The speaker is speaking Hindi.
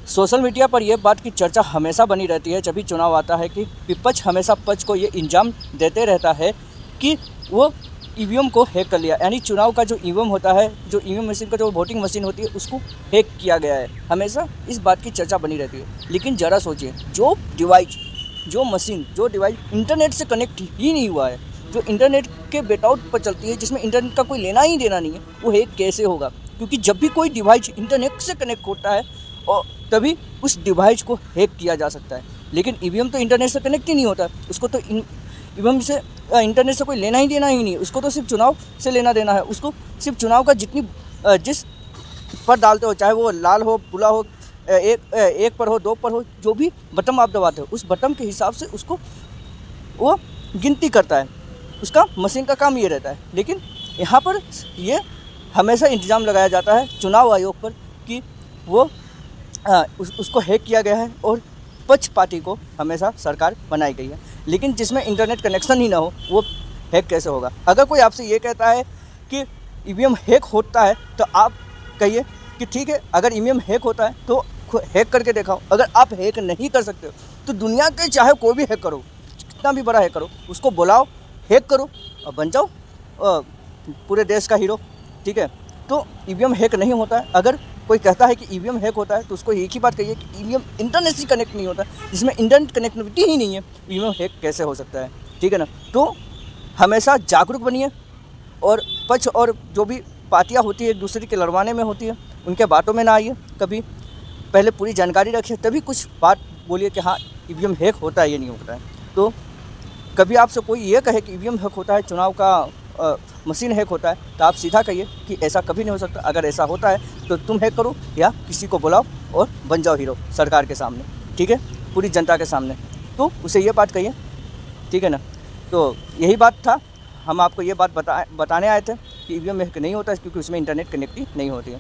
सोशल मीडिया पर यह बात की चर्चा हमेशा बनी रहती है जब भी चुनाव आता है कि विपक्ष हमेशा पक्ष को ये इल्ज़ाम देते रहता है कि वो ईवीएम को हैक कर लिया, यानी चुनाव का जो ईवीएम होता है, जो ईवीएम मशीन का जो वोटिंग मशीन होती है उसको हैक किया गया है। हमेशा इस बात की चर्चा बनी रहती है। लेकिन ज़रा सोचिए, जो डिवाइस, जो मशीन, जो डिवाइस इंटरनेट से कनेक्ट ही नहीं हुआ है, जो इंटरनेट के बेटआउट पर चलती है, जिसमें इंटरनेट का कोई लेना ही देना नहीं है, वो हैक कैसे होगा? क्योंकि जब भी कोई डिवाइस इंटरनेट से कनेक्ट होता है और तभी उस डिवाइस को हैक किया जा सकता है। लेकिन ईवीएम तो इंटरनेट से कनेक्ट ही नहीं होता, उसको तो ईवीएम से इंटरनेट से कोई लेना ही देना ही नहीं, उसको तो सिर्फ चुनाव से लेना देना है। उसको सिर्फ चुनाव का जिस पर डालते हो, चाहे वो लाल हो, पीला हो, एक पर हो, दो पर हो, जो भी बटन आप दबाते हो उस बटन के हिसाब से उसको वो गिनती करता है। उसका मशीन का काम ये रहता है। लेकिन यहाँ पर ये हमेशा इल्ज़ाम लगाया जाता है चुनाव आयोग पर कि वो उसको हैक किया गया है और पक्ष पार्टी को हमेशा सरकार बनाई गई है। लेकिन जिसमें इंटरनेट कनेक्शन ही ना हो वो हैक कैसे होगा? अगर कोई आपसे ये कहता है कि ईवीएम हैक होता है तो आप कहिए कि ठीक है, अगर ईवीएम हैक होता है तो हैक करके दिखाओ। अगर आप हैक नहीं कर सकते हो तो दुनिया के चाहे कोई भी हैक करो, कितना भी बड़ा हैक करो, उसको बुलाओ, हैक करो और बन जाओ पूरे देश का हीरो। ठीक है, तो ईवीएम हैक नहीं होता है। अगर कोई कहता है कि ईवीएम हैक होता है तो उसको एक ही बात कहिए कि ईवीएम इंटरनेट से कनेक्ट नहीं होता, जिसमें इंटरनेट कनेक्टिविटी ही नहीं है, ईवीएम हैक कैसे हो सकता है? ठीक है ना? तो हमेशा जागरूक बनिए और पक्ष और जो भी पार्टियाँ होती है एक दूसरे के लड़वाने में होती है, उनके बातों में ना आइए। कभी पहले पूरी जानकारी रखिए तभी कुछ बात बोलिए कि हाँ ईवीएम हैक होता है, ये नहीं होता है। तो कभी आपसे कोई ये कहे कि ईवीएम हैक होता है, चुनाव का मशीन हैक होता है, तो आप सीधा कहिए कि ऐसा कभी नहीं हो सकता। अगर ऐसा होता है तो तुम हैक करो या किसी को बुलाओ और बन जाओ हीरो सरकार के सामने, ठीक है, पूरी जनता के सामने। तो उसे ये बात कहिए, ठीक है ना? तो यही बात था, हम आपको ये बात बताने आए थे कि ईवीएम हैक नहीं होता है क्योंकि उसमें इंटरनेट कनेक्टिविटी नहीं होती है।